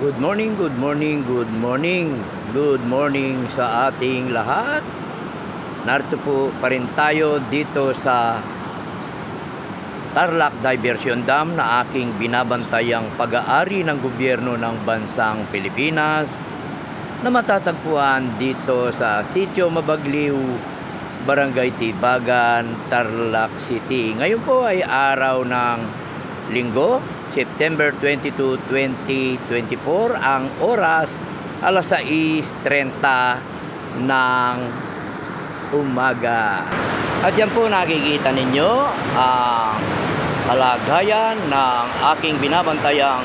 Good morning, good morning, good morning. Good morning sa ating lahat. Narito po pa rin tayo dito sa Tarlac Diversion Dam na aking binabantayang pag-aari ng gobyerno ng bansang Pilipinas na matatagpuan dito sa Sitio Mabagliw, Barangay Tibagan, Tarlac City. Ngayon po ay araw ng Linggo, September 22, 2024. Ang oras, alas 6:30 ng umaga. At yan po nakikita ninyo ang kalagayan ng aking binabantayang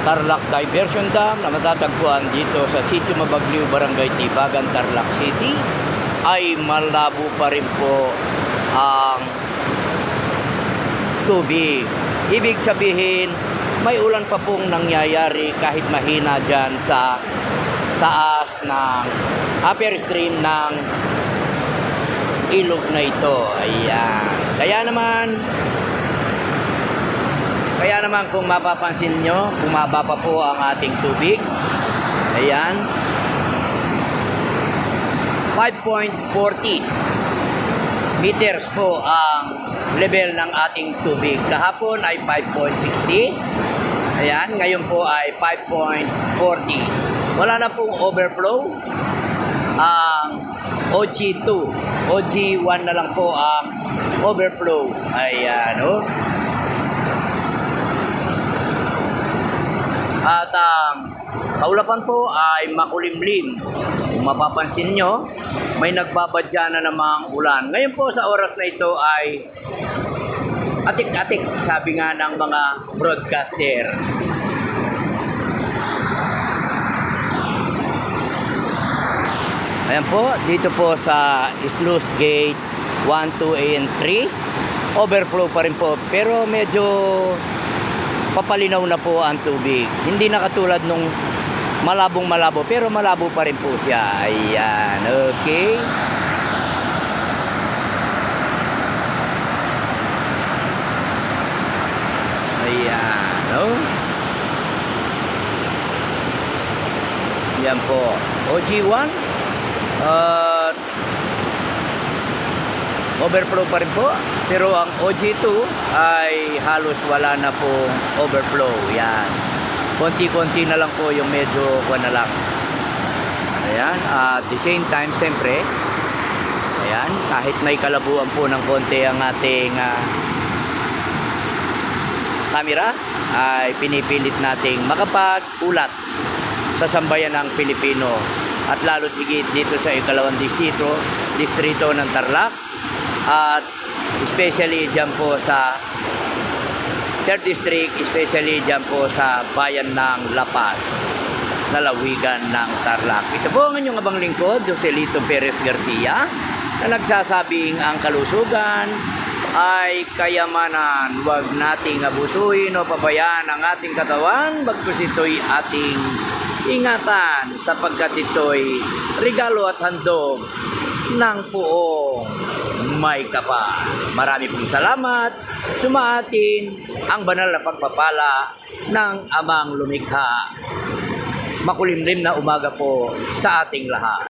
Tarlac Diversion Dam na matatagpuan dito sa Sitio Mabagliw, Barangay Tibagan, Tarlac City. Ay malabo pa rin po ang tubig. Ibig sabihin, may ulan pa pong nangyayari kahit mahina dyan sa taas ng upper stream ng ilog na ito. Ayan. Kaya naman kung mapapansin nyo, bumaba pa po ang ating tubig. Ayan. 5.40 meters po ang level ng ating tubig. Kahapon ay 5.60. Ayan, ngayon po ay 5.40. Wala na pong overflow. Ang OG2, OG1 na lang po ang overflow. Ayan, oh. At ang kaulapan po ay makulimlim. Kung mapapansin nyo, may nagbabadya na namang ulan. Ngayon po sa oras na ito ay atik-atik, sabi nga ng mga broadcaster. Ayan po, dito po sa Sluice Gate 1, 2, and 3. Overflow pa rin po, pero medyo papalinaw na po ang tubig. Hindi na katulad nung malabo, pero malabo pa rin po siya. Ayan, okay. Ayan, oh. Yan po, OG1. Overflow pa rin po, pero ang OG2 ay halos wala na pong overflow. Yan, konti-konti na lang po yung medyo na lang. Ayan, at the same time, siyempre, ayan, kahit may kalabuan po ng konti ang ating camera, ay pinipilit nating makapag-ulat sa sambayan ng Pilipino. At lalo higit dito sa ikalawang distrito ng Tarlac, at especially dyan po sa 3rd District, especially dyan po sa bayan ng La Paz, lalawigan ng Tarlac. Ito po ang inyong abang lingkod, Joselito Perez Garcia, na nagsasabing ang kalusugan ay kayamanan. Huwag nating abusuhin o pabayaan ang ating katawan, bagkus ito'y ating ingatan, sapagkat ito'y regalo at handog ng Poong may kapal. Marami pong salamat. Sumaatin ang banal na pagpapala ng Amang Lumikha. Makulimlim na umaga po sa ating lahat.